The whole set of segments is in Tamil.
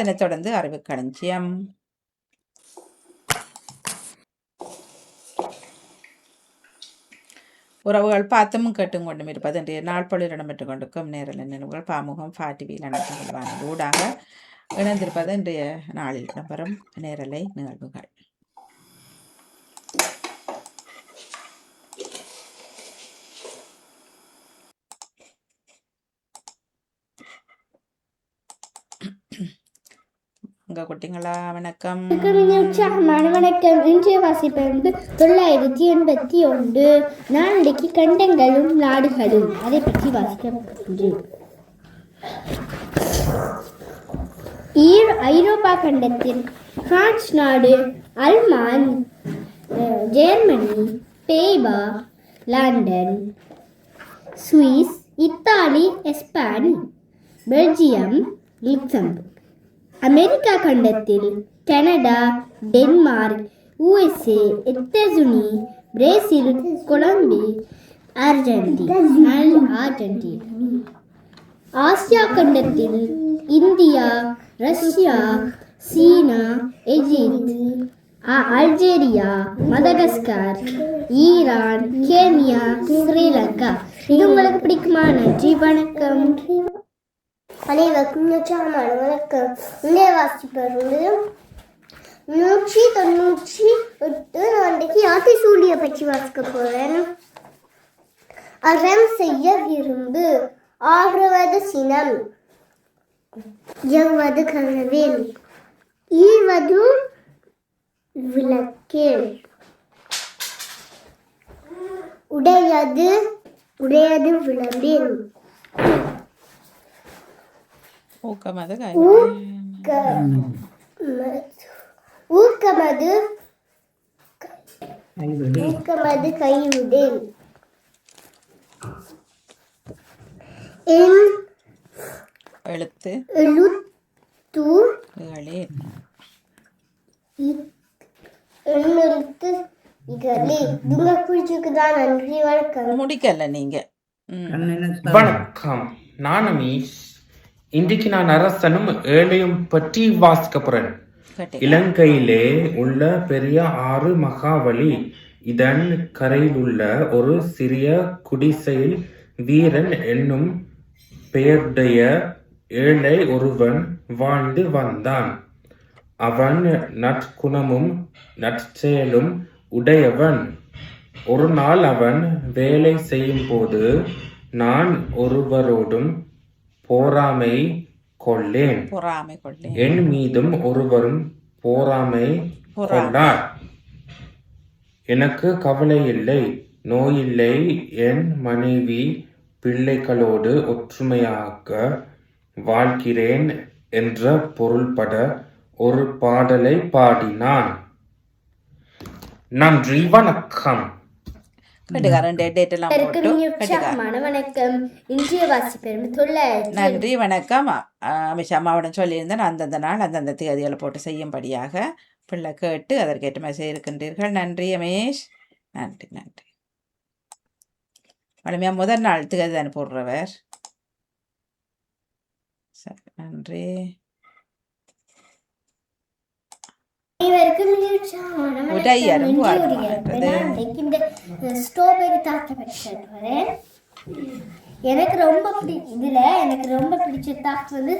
அதனைத் தொடர்ந்து அறிவு களஞ்சியம். உறவுகள் பார்த்தும் கேட்டும் கொண்டும் இருப்பது இன்றைய நாள் பொழுது இடம்பெற்றுக் கொண்டிருக்கும் நேரல நினைவுகள் பாமுகம் டிவியில் அனைத்து ஊடாக இணைந்திருப்பது இன்றைய நாளில் இடம்பெறும் நேரலை நிகழ்வுகள். உங்க குட்டிங்களா வணக்கம். வணக்கம். இன்றைய வாசிப்பு 981 நாளைக்கு கண்டங்களும் நாடுகளும் அதை பற்றி வாசிக்க. ஐரோப்பா கண்டத்தில் பிரான்ஸ் நாடு, அல்மான், ஜெர்மனி, பேபா, லண்டன், சுவிஸ், இத்தாலி, எஸ்பான், பெல்ஜியம், லுக்சம்பர்க். அமெரிக்கா கண்டத்தில் கனடா, டென்மார்க், USA, எத்தேசுனி, பிரேசில், கொலம்பி, அர்ஜென்டினா. ஆசியா கண்டத்தில் இந்தியா, ரஷ்யா, சீனா, எகிப்து, Algeria, Madagascar, Iran, Kenya, Sri Lanka. இது உங்களுக்கு பிடிக்குமா? நன்றி, வணக்கம். அனைவருக்கும் வணக்கம். இன்றைய வாசிப்பது 198. நாளைக்கு ஆத்திசூலியை பற்றி வாசிக்க போறேன். அறம் செய்ய விரும்பு. 6வது சினம். எவ்வது கனவில். ஈவது விளக்கேல். உடையது விளம்பில். ஊக்கமது கைவிடேன். எழுத்து நன்றி, வணக்கம். முடிக்கல நீங்க. வணக்கம், நான் அமீஷ். இன்றைக்கு நான் அரசனும் ஏழையும் பற்றி வாசிக்க போறேன். இலங்கையிலே உள்ள பெரிய ஆறு மகாவலி. இதன் கரையில் உள்ள ஒரு சிறிய குடிசையில் வீரன் என்னும் பெயருடைய ஏழை ஒருவன் வாழ்ந்து வந்தான். அவன் நற்குணமும் நற்செயலும் உடையவன். ஒரு நாள் அவன் வேலை செய்யும் போது நான் ஒருவரோடும் பொறாமை கொள்ளேன். என் மீதும் ஒருவரும் பொறாமை கொண்டார். எனக்கு கவலை இல்லை, நோயில்லை. என் மனைவி பிள்ளைகளோடு ஒற்றுமையாக வாழ்கிறேன் என்ற பொருள்பட ஒரு பாடலை பாடினான். நன்றி, வணக்கம். நன்றி, வணக்கம். அமிஷா அம்மாவுடன் சொல்லியிருந்தேன் அந்தந்த நாள் அந்தந்த தேதிகளை போட்டு செய்யும்படியாக பிள்ளை கேட்டு அதற்கேற்ற மாதிரி செய்திருக்கின்றீர்கள். நன்றி அமேஷ். நன்றி நன்றி. வலிமையா முதல் நாள் தேதி தானே போடுறவர். சரி, நன்றி. எனக்கு ரொம்ப பிடிச்ச தாட் வந்து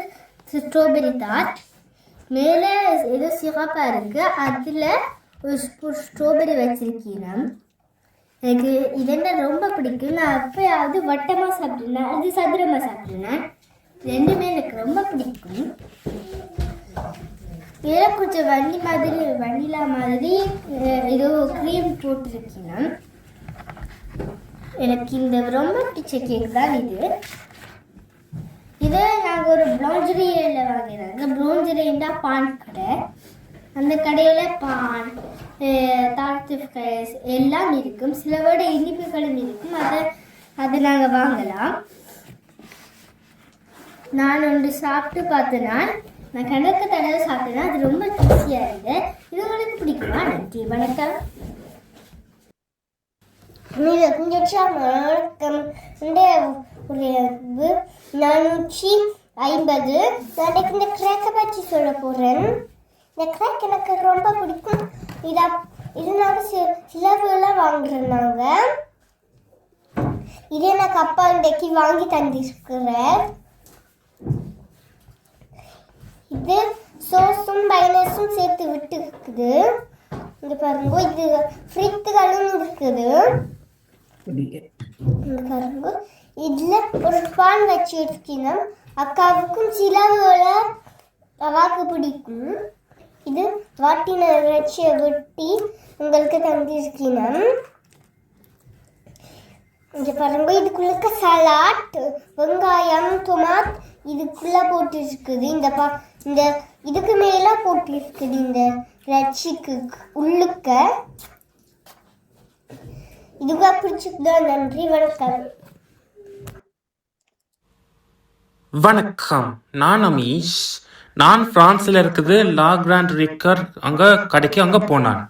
ஸ்ட்ராபெரி தாட். மேல ஏதோ சிறப்பா இருக்கு, அதுல ஒரு ஸ்ட்ராபெரி வச்சிருக்கீங்க. எனக்கு இதெல்லாம் ரொம்ப பிடிக்கும். நான் அப்பயாவது வட்டமா சாப்பிட்டேன், அது சதுரமா சாப்பிட்டேன். ரெண்டுமே எனக்கு ரொம்ப பிடிக்கும். வேற கொஞ்சம் வனிலா மாதிரி ஏதோ க்ரீம் போட்டிருக்கீங்க. எனக்கு இந்த ரொம்ப பிடிச்ச கேக் தான் இது. இதை நாங்கள் ஒரு ப்ளவுஞ்சரியில் வாங்கினாங்க. ப்ளவுஞ்சரின்னா பான் கடை. அந்த கடையில் பான், தாழ்த்து எல்லாம் இருக்கும். சிலவோட இனிப்புகளும் இருக்கும். அதை நாங்கள் வாங்கலாம். நான் ஒன்று சாப்பிட்டு பார்த்தேன்னா, நான் கணக்கு தடவை சாப்பிட்டேன்னா அது ரொம்ப டேஸ்டியாக இருந்தது. இது உங்களுக்கு பிடிக்குமா? நன்றி, வணக்கம். வணக்கம். 498. 50. நான் இந்த கிராக்கை பற்றி சொல்ல போகிறேன். இந்த கிராக் எனக்கு ரொம்ப பிடிக்கும். இது நாங்கள் சிலவுலாம் வாங்குறோம். நாங்கள் இதே எனக்கு அப்பா இன்றைக்கு வாங்கி தந்திருக்கிறேன். இது சோஸும் மைனஸும் சேர்த்து விட்டு இருக்குது. இங்க பாருங்க, இது ஃப்ரித்துகளும் இருக்குது. இங்க பாருங்க, இதுல ஒரு பான் வச்சு எடுக்கணும். அக்காவுக்கும் சிலவுல அவாக்கு பிடிக்கும். இது வாட்டின இறைச்சியை வெட்டி உங்களுக்கு தந்திருக்கணும். இங்க பாருங்க, இதுக்குள்ள சலாட், வெங்காயம், டொமாட் இதுக்குள்ள போட்டு இருக்குது. இந்த இதுக்கு மேல போட்டு இருக்குது. இந்த இறைச்சிக்கு உள்ளுக்க இதுக்கு பிடிச்சிருந்தா நன்றி, வணக்கம். வணக்கம், நான் அமீஷ். நான் பிரான்ஸ்ல இருக்குது லா கிராண்ட் ரிக்கர் கடைக்கு அங்கே போனான்.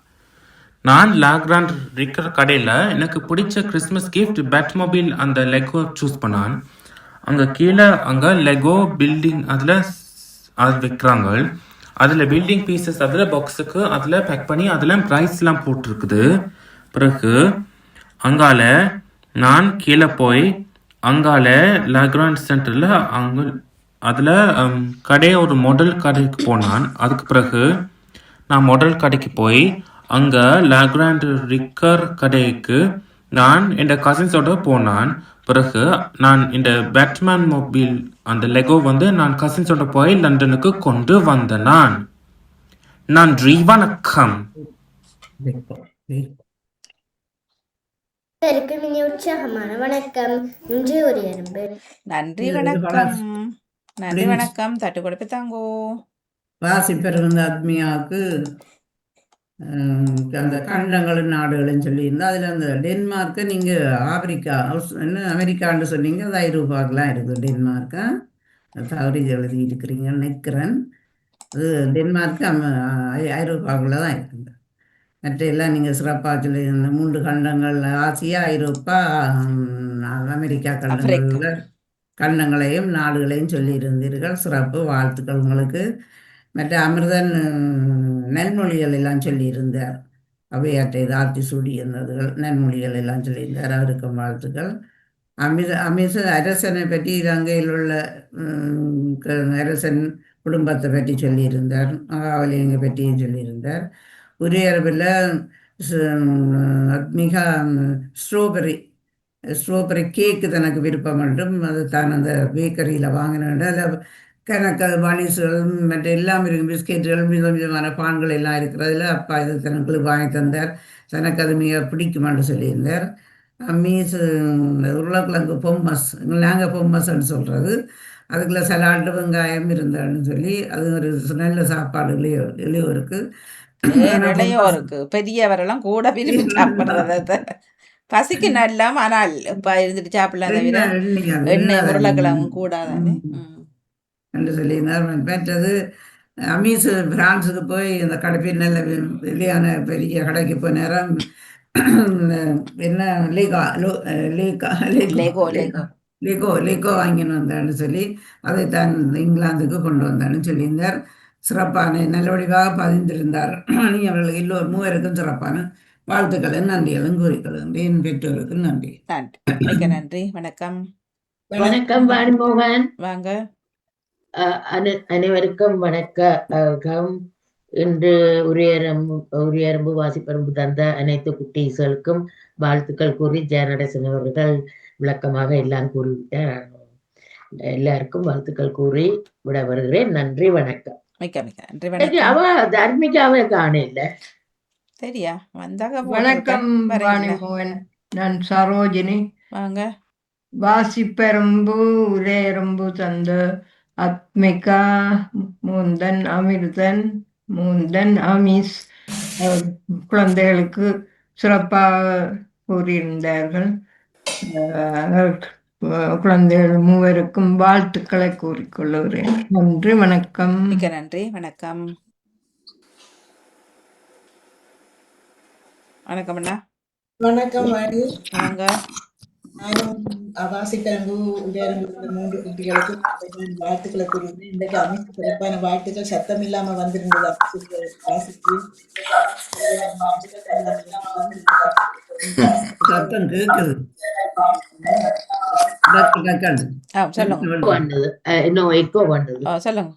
நான் லா கிராண்ட் ரிக்கர் கடையில் எனக்கு பிடிச்ச கிறிஸ்மஸ் கிஃப்ட் பேட்மொபைல் அந்த லெகோ சூஸ் பண்ணான். அங்கே கீழே லெகோ பில்டிங் அதில் அது விற்கிறாங்க. அதில் பில்டிங் பீசஸ் அதில் பாக்ஸுக்கு அதில் பேக் பண்ணி அதில் ப்ரைஸ்லாம் போட்டிருக்குது. பிறகு அங்கால நான் கீழே போய் அங்கால லா கிராண்ட் சென்டரில் அதில் கடையை ஒரு மாடல் கடைக்கு போனான். அதுக்கு பிறகு நான் மாடல் கடைக்கு போய் அங்கே லா கிராண்ட் ரிக்கர் கடைக்கு நான் என் கசின்ஸோட போனான். பிறகு நான் இந்த பேட்மேன் மொபைல் அந்த லெகோ நான் கசின்ஸோட போய் லண்டனுக்கு கொண்டு வந்தேன். நான் நன்றி, வணக்கம். இனி உற்சாகமான வணக்கம். இன்று ஒரு எறும்பு. நன்றி வணக்கம். நன்றி வணக்கம். தட்டு கொடுப்பு தாங்கோ. வாசிப்பர் ஆத்மியாவுக்கு அந்த கண்டங்களும் நாடுகளும் சொல்லியிருந்தா அதில் அந்த டென்மார்க்கை நீங்கள் ஆப்பிரிக்கா என்ன அமெரிக்கான்னு சொன்னீங்க. அது ஐரோப்பாக்கெலாம் இருக்குது. டென்மார்க்கை தவறி எழுதி இருக்கிறீங்கன்னு நினைக்கிறேன். அது டென்மார்க்கு ஐரோப்பாக்குள்ளே தான் இருக்குங்க. மற்ற எல்லாம் நீங்கள் சிறப்பாக சொல்லி இந்த 3 கண்டங்கள் ஆசியா, ஐரோப்பா, அமெரிக்கா கண்டங்களையும் நாடுகளையும் சொல்லியிருந்தீர்கள். சிறப்பு, வாழ்த்துக்கள் உங்களுக்கு. மற்ற அமிர்தன் நன்மொழிகள் எல்லாம் சொல்லியிருந்தார். அவையாற்றை தாழ்த்தி சூடி இருந்ததுகள் நன்மொழிகள் எல்லாம் சொல்லியிருந்தார். அவருக்கும் வாழ்த்துக்கள். அமிச அரசனை பற்றி இலங்கையில் உள்ள அரசன் குடும்பத்தை பற்றி சொல்லியிருந்தார். மகாவலிங்க பற்றியும் சொல்லியிருந்தார். உரையரவில் மிக ஸ்ட்ராபெரி கேக்கு தனக்கு விருப்பம் என்றும் அது தான் அந்த பேக்கரியில் வாங்கினேன். அதில் கணக்கு மலிசுகள் மற்ற எல்லாம் இருக்கும். பிஸ்கெட்டுகள் விதமான பான்கள் எல்லாம் இருக்கிறதுல அப்பா இது தனக்கு வாங்கி தந்தார். தனக்கு அது மிக பிடிக்குமான்னு சொல்லியிருந்தார். மீஸ் உருளைக்கிழங்கு பொம்மஸ், நாங்கள் பொம்மஸ்ன்னு சொல்கிறது. அதுக்குள்ள சலாட்டு வெங்காயம் இருந்தான்னு சொல்லி அது ஒரு நல்ல சாப்பாடு இளையோருக்கு பெரியவரெல்லாம் கூட விரும்பி சாப்பிட்றத பசிக்கு நல்லாம். ஆனால் இப்போ இருந்துட்டு சாப்பிடலாம் தவிர எண்ணெய் உருளைக்கிழங்கு கூடாதானே என்று சொல்லியிருந்தார். மற்றது அமீஸ் பிரான்ஸுக்கு போய் இந்த கடைப்பில் நல்ல வெளியான பெரிய கடைக்கு போய் நேரம் என்ன லெகோ வாங்கின்னு வந்தான்னு சொல்லி அதை தான் இங்கிலாந்துக்கு கொண்டு வந்தான்னு சொல்லியிருந்தார். சிறப்பான நல்லபடியாக பதிந்திருந்தார். நீ அவர்களுக்கு எல்லோரும் 3 சிறப்பான வாழ்த்துக்களும் நன்றிகளும் கூறிக்கொள்ளும். என் பெற்றோருக்கு நன்றி. மிக்க நன்றி. வணக்கம். வணக்கம் வாணிமோகன். வாங்க. அனைவருக்கும் வணக்கம். இன்று உரியரம்பு வாசிப்பரம்பு தந்த அனைத்து குட்டீஸ்களுக்கும் வாழ்த்துக்கள் கூறி ஜெயநடேசன் அவர்கள் விளக்கமாக எல்லாம் கூறிவிட்டார். எல்லாருக்கும் வாழ்த்துக்கள் கூறி விட வருகிறேன். நன்றி, வணக்கம். மிக்க மிக்க நன்றி. வணக்கம். அவ தர்மிகாவே காணல. சரியா வந்தாக. வணக்கம் வாணிமோகன். நான் சரோஜினி. வாங்க. வாசிப்பெரும்பு உரையெரும்பு தந்த ஆத்மிகா, மூந்தன் அமிர்தன், மூந்தன் அமீஸ் குழந்தைகளுக்கு சிறப்பாக கூறியிருந்தார்கள். குழந்தைகள் 3 வாழ்த்துக்களை கூறிக்கொள்ளுகிறேன். நன்றி, வணக்கம். மிக்க நன்றி. வணக்கம். வணக்கம் வாணி. வாங்க. நானும் வாசிப்பரம்பு உடையரம்பு இந்த 3 குட்டிகளுக்கும் நான் வாழ்த்துக்களை கூறுகிறேன். இன்றைக்கு அமைப்பு சிறப்பான வாழ்த்துக்கள் சத்தம் இல்லாம வந்திருந்தது. அமைப்புக்கு வாசித்து சத்தம் கேட்குது. டக்கு சொல்லுங்க. வந்தது இன்னும் எக்கோ வந்தது. சொல்லுங்க.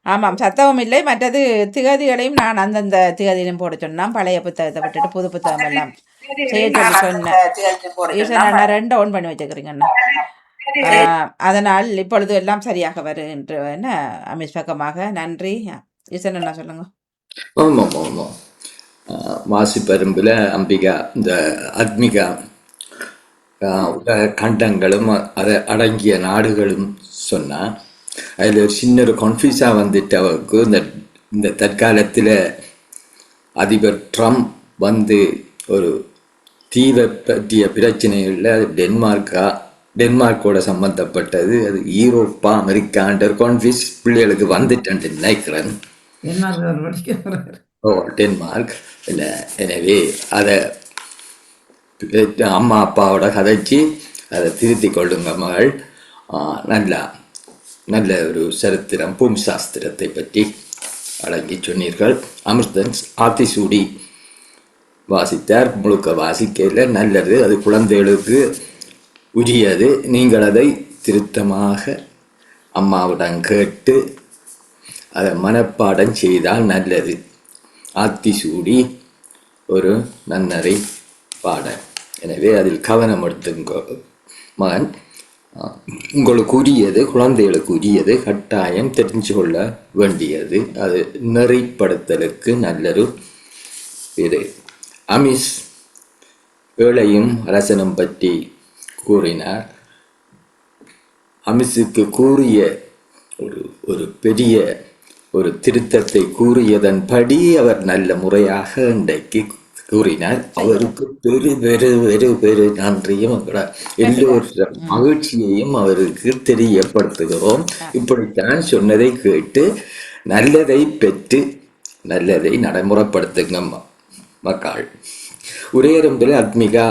ஆமாம், சத்தமும் இல்லை. மற்றது திகதிகளையும் நான் அந்தந்த திகதியிலும் போட சொன்னான். பழைய புத்தகத்தை விட்டுட்டு புது புத்தகம் எல்லாம் செய்ய சொல்லி சொன்னேன். ஈசன் அண்ணா 2 ஓன் பண்ணி வச்சுக்கிறீங்கண்ணா. அதனால் இப்பொழுது எல்லாம் சரியாக வருகின்ற என்ன அமிஸ் பக்கமாக நன்றி. ஈசன் அண்ணா சொல்லுங்க. ஆமாம் ஆமாம். வாசிப்பரும்பில் அம்பிகா இந்த அத்மிகா உலக கண்டங்களும் அதை அடங்கிய நாடுகளும் சொன்னான். அதில் ஒரு சின்ன ஒரு கன்ஃபியூஸாக வந்துட்டவருக்கு இந்த தற்காலத்தில் அதிபர் ட்ரம்ப் வந்து ஒரு தீவை பற்றிய பிரச்சனைகளில் அது டென்மார்க்கோட சம்மந்தப்பட்டது. அது யூரோப்பா அமெரிக்கான்ற கான்ஃபியூஸ் பிள்ளைகளுக்கு வந்துட்டேன் நினைக்கிறேன். டென்மார்க் இல்லை. எனவே அதை அம்மா அப்பாவோட கதைச்சி அதை திருத்தி கொள்ளுங்க மகள். நல்ல ஒரு சரித்திரம் பூமி சாஸ்திரத்தை பற்றி அடங்கி சொன்னீர்கள். அமிர்தன் ஆத்திசூடி வாசித்தார். முழுக்க வாசிக்கையில் நல்லது, அது குழந்தைகளுக்கு உரியது. நீங்கள் அதை திருத்தமாக அம்மாவிடம் கேட்டு அதை மனப்பாடம் செய்தால் நல்லது. ஆத்திசூடி ஒரு நன்னரை பாடல். எனவே அதில் கவனம் எடுத்துங்க மகன். உங்களுக்கு உரியது, குழந்தைகளுக்கு உரியது, கட்டாயம் தெரிஞ்சு கொள்ள வேண்டியது. அது நெறிப்படுத்தலுக்கு நல்லது. இது அமிஸ் ஏழையும் அரசனும் பற்றி கூறினார். அமிஸுக்கு கூறிய ஒரு பெரிய ஒரு திருத்தத்தை கூறியதன்படி அவர் நல்ல முறையாக இன்றைக்கு கூறினார். அவருக்கு பெரு நன்றியும் எல்லோருடைய மகிழ்ச்சியையும் அவருக்கு தெரியப்படுத்துகிறோம். இப்படித்தான் சொன்னதை கேட்டு நல்லதை பெற்று நல்லதை நடைமுறைப்படுத்துங்க மக்கள். உரையரம்பில் அத்மிகா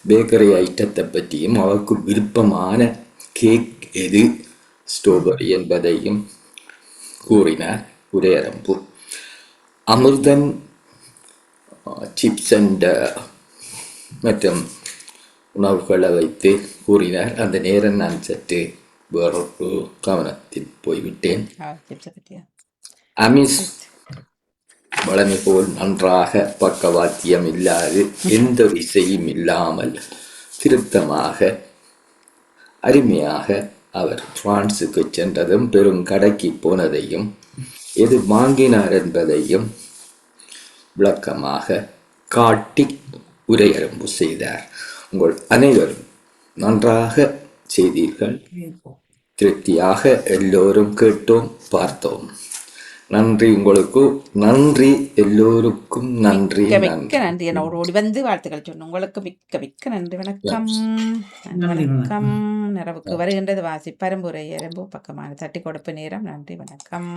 பேக்கரி ஐட்டத்தை பற்றியும் அவருக்கு விருப்பமான கேக் எது ஸ்ட்ராபெரி என்பதையும் கூறினார் உரையரம்பு. அமிர்தன் சிப்ஸ் அண்ட் மற்றும் உணவுகளை வைத்து கூறினார். அந்த நேரம் நான் சற்று வேறொரு கவனத்தில் போய்விட்டேன். அமிஸ் வளமை போல் நன்றாக பக்கவாத்தியம் இல்லாது எந்த இசையும் இல்லாமல் திருத்தமாக அருமையாக அவர் பிரான்ஸுக்கு சென்றதும் பெரும் கடைக்கு போனதையும் எது வாங்கினார் என்பதையும் விளக்கமாக காட்டி உரையரம்பு செய்தார். உங்கள் அனைவரும் நன்றாக செய்தீர்கள். திருப்தியாக எல்லோரும் கேட்டோம், பார்த்தோம். நன்றி உங்களுக்கு. நன்றி எல்லோருக்கும். நன்றி நன்றி. என்னோட ஓடி வந்து வாழ்த்துக்கள் சொன்ன உங்களுக்கு மிக்க நன்றி. வணக்கம். வணக்கம். நிறைவுக்கு வருகின்றது வாசி பரம்புரை எறும்பு பக்கமான தட்டி கொடுப்பு நேரம். நன்றி. வணக்கம்.